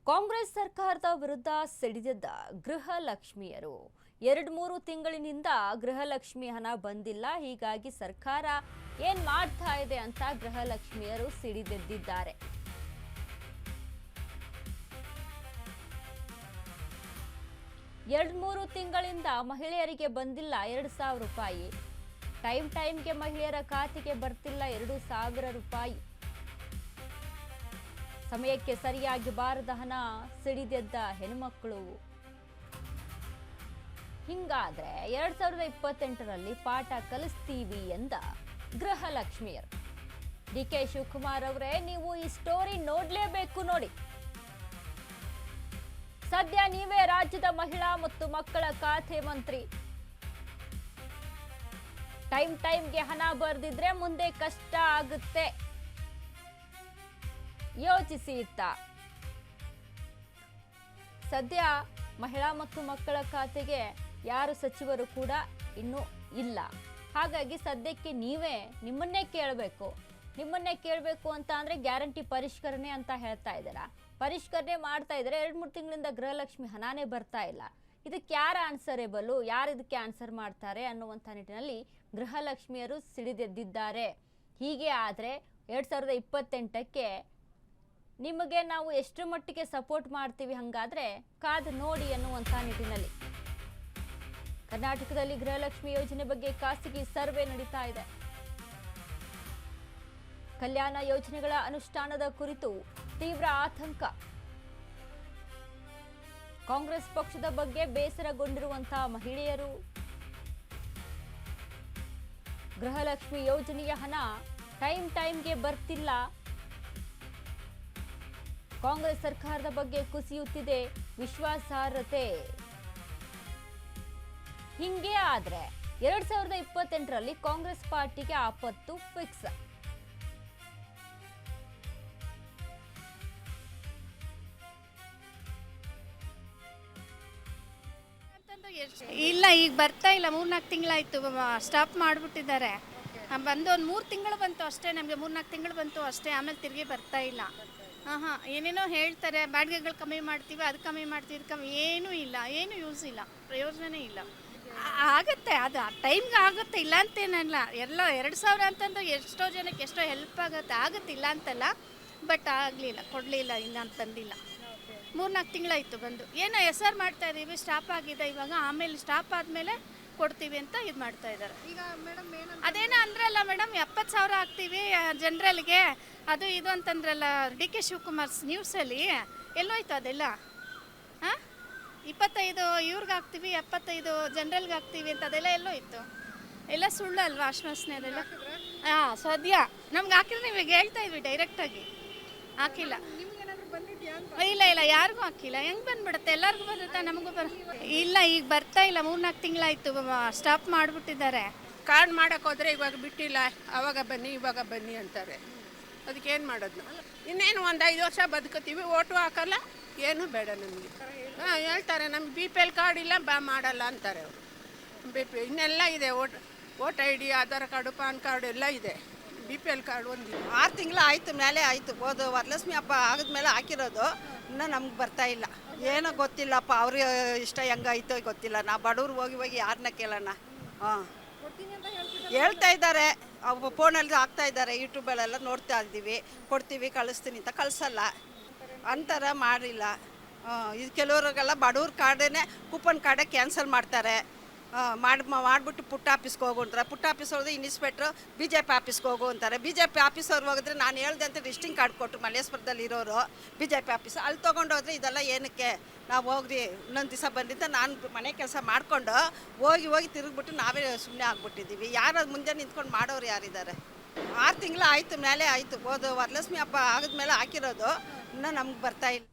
ಕಾಂಗ್ರೆಸ್ ಸರ್ಕಾರದ ವಿರುದ್ಧ ಸಿಡಿದೆದ್ದ ಗೃಹಲಕ್ಷ್ಮಿಯರು 2-3 ತಿಂಗಳಿನಿಂದ ಗೃಹಲಕ್ಷ್ಮಿ ಹಣ ಬಂದಿಲ್ಲ. ಹೀಗಾಗಿ ಸರ್ಕಾರ ಏನ್ ಮಾಡ್ತಾ ಇದೆ ಅಂತ ಗೃಹಲಕ್ಷ್ಮಿಯರು ಸಿಡಿದೆದ್ದಿದ್ದಾರೆ. ಎರಡು ಮೂರು ತಿಂಗಳಿಂದ ಮಹಿಳೆಯರಿಗೆ ಬಂದಿಲ್ಲ 2,000 ರೂಪಾಯಿ. ಟೈಮ್ಗೆ ಮಹಿಳೆಯರ ಖಾತೆಗೆ ಬರ್ತಿಲ್ಲ 2,000 ರೂಪಾಯಿ. ಸಮಯಕ್ಕೆ ಸರಿಯಾಗಿ ಬಾರದ ಹಣ ಸಿಡಿದೆದ್ದ ಹೆಣ್ಮಕ್ಳು. ಹಿಂಗಾದ್ರೆ 2028ರಲ್ಲಿ ಪಾಠ ಕಲಿಸ್ತೀವಿ ಎಂದ ಗೃಹಲಕ್ಷ್ಮಿಯರು. ಡಿ.ಕೆ. ಶಿವಕುಮಾರ್ ಅವರೇ, ನೀವು ಈ ಸ್ಟೋರಿ ನೋಡ್ಲೇಬೇಕು. ನೋಡಿ, ಸದ್ಯ ನೀವೇ ರಾಜ್ಯದ ಮಹಿಳಾ ಮತ್ತು ಮಕ್ಕಳ ಖಾತೆ ಮಂತ್ರಿ. ಟೈಮ್ಗೆ ಹಣ ಬರ್ದಿದ್ರೆ ಮುಂದೆ ಕಷ್ಟ ಆಗುತ್ತೆ, ಯೋಚಿಸಿ ಇತ್ತ. ಸದ್ಯ ಮಹಿಳಾ ಮತ್ತು ಮಕ್ಕಳ ಖಾತೆಗೆ ಯಾರು ಸಚಿವರು ಕೂಡ ಇನ್ನೂ ಇಲ್ಲ. ಹಾಗಾಗಿ ಸದ್ಯಕ್ಕೆ ನೀವೇ ನಿಮ್ಮನ್ನೇ ಕೇಳಬೇಕು ಅಂತ ಅಂದ್ರೆ ಗ್ಯಾರಂಟಿ ಪರಿಷ್ಕರಣೆ ಅಂತ ಹೇಳ್ತಾ ಇದ್ದೀರಾ. ಪರಿಷ್ಕರಣೆ ಮಾಡ್ತಾ ಇದ್ದಾರೆ, 2-3 ತಿಂಗಳಿಂದ ಗೃಹಲಕ್ಷ್ಮಿ ಹಣನೇ ಬರ್ತಾ ಇಲ್ಲ. ಇದಕ್ಕೆ ಯಾರು ಆನ್ಸರೇಬಲ್, ಯಾರು ಇದಕ್ಕೆ ಆನ್ಸರ್ ಮಾಡ್ತಾರೆ ಅನ್ನುವಂಥ ನಿಟ್ಟಿನಲ್ಲಿ ಗೃಹಲಕ್ಷ್ಮಿಯರು ಸಿಡಿದೆದ್ದಿದ್ದಾರೆ. ಹೀಗೆ ಆದರೆ 2028ಕ್ಕೆ ನಿಮಗೆ ನಾವು ಎಷ್ಟು ಮಟ್ಟಿಗೆ ಸಪೋರ್ಟ್ ಮಾಡ್ತೀವಿ, ಹಂಗಾದ್ರೆ ಕಾದು ನೋಡಿ ಅನ್ನುವಂಥ ನಿಟ್ಟಿನಲ್ಲಿ ಕರ್ನಾಟಕದಲ್ಲಿ ಗೃಹಲಕ್ಷ್ಮಿ ಯೋಜನೆ ಬಗ್ಗೆ ಖಾಸಗಿ ಸರ್ವೆ ನಡೀತಾ ಇದೆ. ಕಲ್ಯಾಣ ಯೋಜನೆಗಳ ಅನುಷ್ಠಾನದ ಕುರಿತು ತೀವ್ರ ಆತಂಕ. ಕಾಂಗ್ರೆಸ್ ಪಕ್ಷದ ಬಗ್ಗೆ ಬೇಸರಗೊಂಡಿರುವಂತಹ ಮಹಿಳೆಯರು. ಗೃಹಲಕ್ಷ್ಮಿ ಯೋಜನೆಯ ಹಣ ಟೈಮ್ಗೆ ಬರ್ತಿಲ್ಲ. ಕಾಂಗ್ರೆಸ್ ಸರ್ಕಾರದ ಬಗ್ಗೆ ಕುಸಿಯುತ್ತಿದೆ ವಿಶ್ವಾಸಾರ್ಹತೆ. ಹಿಂಗೆ ಆದ್ರೆ 2028ರಲ್ಲಿ ಕಾಂಗ್ರೆಸ್ ಪಾರ್ಟಿಗೆ ಆಪತ್ತು ಫಿಕ್ಸ್. ಇಲ್ಲ, ಈಗ ಬರ್ತಾ ಇಲ್ಲ. 3-4 ತಿಂಗಳಾಯ್ತು, ಸ್ಟಾಪ್ ಮಾಡಿಬಿಟ್ಟಿದ್ದಾರೆ. ಬಂದು ಒಂದು 3 ತಿಂಗಳು ಬಂತು ಅಷ್ಟೇ, ನಮಗೆ 3-4 ತಿಂಗಳು ಬಂತು ಅಷ್ಟೇ. ಆಮೇಲೆ ತಿರುಗಿ ಬರ್ತಾ ಇಲ್ಲ. ಏನೇನೋ ಹೇಳ್ತಾರೆ, ಬಾಡಿಗೆಗಳು ಕಮ್ಮಿ ಮಾಡ್ತೀವಿ, ಅದು ಕಮ್ಮಿ ಮಾಡ್ತೀವಿ, ಇದು ಕಮ್ಮಿ. ಏನೂ ಇಲ್ಲ, ಏನು ಯೂಸ್ ಇಲ್ಲ, ಪ್ರಯೋಜನನೇ ಇಲ್ಲ. ಆಗುತ್ತೆ, ಅದು ಟೈಮ್ಗೆ ಆಗುತ್ತೆ, ಇಲ್ಲ ಅಂತೇನಲ್ಲ. ಎಲ್ಲ 2,000 ಅಂತಂದ್ರೆ ಎಷ್ಟೋ ಜನಕ್ಕೆ ಎಷ್ಟೋ ಹೆಲ್ಪ್ ಆಗುತ್ತೆ, ಇಲ್ಲ ಅಂತಲ್ಲ. ಬಟ್ ಆಗಲಿಲ್ಲ, ಕೊಡಲಿಲ್ಲ, ಇಲ್ಲ ಅಂತಂದಿಲ್ಲ. 3-4 ತಿಂಗಳಾಯಿತು ಬಂದು. ಏನೋ SR ಮಾಡ್ತಾ ಇದ್ದೀವಿ, ಸ್ಟಾಪ್ ಆಗಿದೆ ಇವಾಗ, ಆಮೇಲೆ ಸ್ಟಾಪ್ ಆದಮೇಲೆ ಕೊಡ್ತೀವಿ ಅಂತ ಇದು ಮಾಡ್ತಾ ಇದ್ದಾರೆ. ಈಗ ಮೇಡಮ್ ಅದೇನೋ ಅಂದ್ರಲ್ಲ ಮೇಡಮ್, 70,000 ಹಾಕ್ತೀವಿ ಜನರಲ್ಗೆ, ಅದು ಇದು ಅಂತಂದ್ರಲ್ಲ ಡಿ.ಕೆ. ಶಿವಕುಮಾರ್ ನ್ಯೂಸಲ್ಲಿ. ಎಲ್ಲೋಯ್ತು ಅದೆಲ್ಲ? 25 ಇವ್ರಿಗೆ ಹಾಕ್ತೀವಿ, 75 ಜನರಲ್ಗೆ ಹಾಕ್ತೀವಿ ಅಂತ ಅದೆಲ್ಲ ಎಲ್ಲೋಯ್ತು? ಎಲ್ಲ ಸುಳ್ಳು ಅಲ್ವಾ ಆಶ್ವಾಸನೆ ಅದೆಲ್ಲ? ಸದ್ಯ ನಮ್ಗೆ ಹಾಕಿದ್ರೆ ನೀವು ಈಗ ಹೇಳ್ತಾ ಇದ್ವಿ, ಡೈರೆಕ್ಟಾಗಿ ಹಾಕಿಲ್ಲ. ಇಲ್ಲ, ಯಾರಿಗೂ ಹಾಕಿಲ್ಲ. ಹೆಂಗೆ ಬಂದ್ಬಿಡುತ್ತೆ? ಎಲ್ಲರಿಗೂ ಬರುತ್ತೆ, ನಮಗೂ ಇಲ್ಲ, ಈಗ ಬರ್ತಾ ಇಲ್ಲ. 3-4 ತಿಂಗಳಾಯಿತು, ಸ್ಟಾಪ್ ಮಾಡಿಬಿಟ್ಟಿದ್ದಾರೆ. ಕಾರ್ಡ್ ಮಾಡೋಕೆ ಹೋದರೆ ಇವಾಗ ಬಿಟ್ಟಿಲ್ಲ, ಅವಾಗ ಬನ್ನಿ ಇವಾಗ ಬನ್ನಿ ಅಂತಾರೆ. ಅದಕ್ಕೆ ಏನು ಮಾಡೋದು? ಇನ್ನೇನು ಒಂದು 5 ವರ್ಷ ಬದುಕುತ್ತೀವಿ, ಓಟು ಹಾಕಲ್ಲ, ಏನೂ ಬೇಡ ನಮಗೆ. ಹೇಳ್ತಾರೆ ನಮ್ಗೆ BPL ಕಾರ್ಡ್ ಇಲ್ಲ, ಮಾಡಲ್ಲ ಅಂತಾರೆ ಅವರು. ಇನ್ನೆಲ್ಲ ಇದೆ, vote ID, Aadhaar card, PAN card ಎಲ್ಲ ಇದೆ. BPL ಕಾರ್ಡ್ ಒಂದು 6 ತಿಂಗಳು ಆಯಿತು, ಮೇಲೆ ಆಯಿತು. ಹೋದ ವರಲಕ್ಷ್ಮಿ ಹಬ್ಬ ಆಗಿದ್ಮೇಲೆ ಹಾಕಿರೋದು, ಇನ್ನೂ ನಮ್ಗೆ ಬರ್ತಾ ಇಲ್ಲ. ಏನೋ ಗೊತ್ತಿಲ್ಲಪ್ಪ, ಅವ್ರಿಗೆ ಇಷ್ಟ ಹೆಂಗಾಯ್ತೋ ಗೊತ್ತಿಲ್ಲ. ನಾವು ಬಡವ್ರು ಹೋಗಿ ಯಾರನ್ನ ಕೇಳೋಣ? ಹೇಳ್ತಾ ಇದ್ದಾರೆ, ಅವು ಫೋನಲ್ಲಿ ಹಾಕ್ತಾ ಇದ್ದಾರೆ, ಯೂಟ್ಯೂಬಲ್ಲೆಲ್ಲ ನೋಡ್ತಾ ಇದ್ದೀವಿ. ಕೊಡ್ತೀವಿ, ಕಳಿಸ್ತೀನಿ ಅಂತ ಕಳಿಸಲ್ಲ ಅಂತಾರೆ, ಮಾಡಿಲ್ಲ. ಇದು ಕೆಲವ್ರಿಗೆಲ್ಲ ಬಡವ್ರ ಕಾರ್ಡೇ, ಕೂಪನ್ ಕಾರ್ಡೇ ಕ್ಯಾನ್ಸಲ್ ಮಾಡ್ತಾರೆ. ಮಾಡಿಬಿಟ್ಟು ಪುಟ್ಟ ಆಫೀಸ್ಗೆ ಹೋಗು ಅಂತಾರೆ. ಪುಟ್ಟ ಆಫೀಸ್ ಹೋದ್ರೆ ಇನ್ಸ್ಪೆಕ್ಟ್ರು BJP ಆಫೀಸ್ಗೆ ಹೋಗು ಅಂತಾರೆ. BJP ಆಫೀಸವ್ರು ಹೋಗಿದ್ರೆ ನಾನು ಹೇಳ್ದೆ ಅಂತ ಡಿಸ್ಟಿಂಗ್ ಕಾರ್ಡ್ ಕೊಟ್ಟರು, ಮಲ್ಲೇಶ್ವರದಲ್ಲಿ ಇರೋರು BJP ಆಫೀಸ್. ಅಲ್ಲಿ ತೊಗೊಂಡೋದ್ರೆ ಇದೆಲ್ಲ ಏನಕ್ಕೆ? ನಾವು ಹೋಗ್ರಿ ಇನ್ನೊಂದು ದಿವಸ ಬಂದಿದ್ದ ನಾನು ಮನೆ ಕೆಲಸ ಮಾಡಿಕೊಂಡು ಹೋಗಿ ತಿರುಗಿಬಿಟ್ಟು ನಾವೇ ಸುಮ್ಮನೆ ಆಗ್ಬಿಟ್ಟಿದ್ದೀವಿ. ಯಾರು ಮುಂದೆ ನಿಂತ್ಕೊಂಡು ಮಾಡೋರು ಯಾರಿದ್ದಾರೆ? 6 ತಿಂಗಳು ಆಯಿತು, ಮೇಲೆ ಆಯಿತು. ಹೋದ ವರಲಕ್ಷ್ಮಿ ಹಬ್ಬ ಆಗಿದ್ಮೇಲೆ ಹಾಕಿರೋದು, ಇನ್ನೂ ನಮ್ಗೆ ಬರ್ತಾ ಇಲ್ಲ.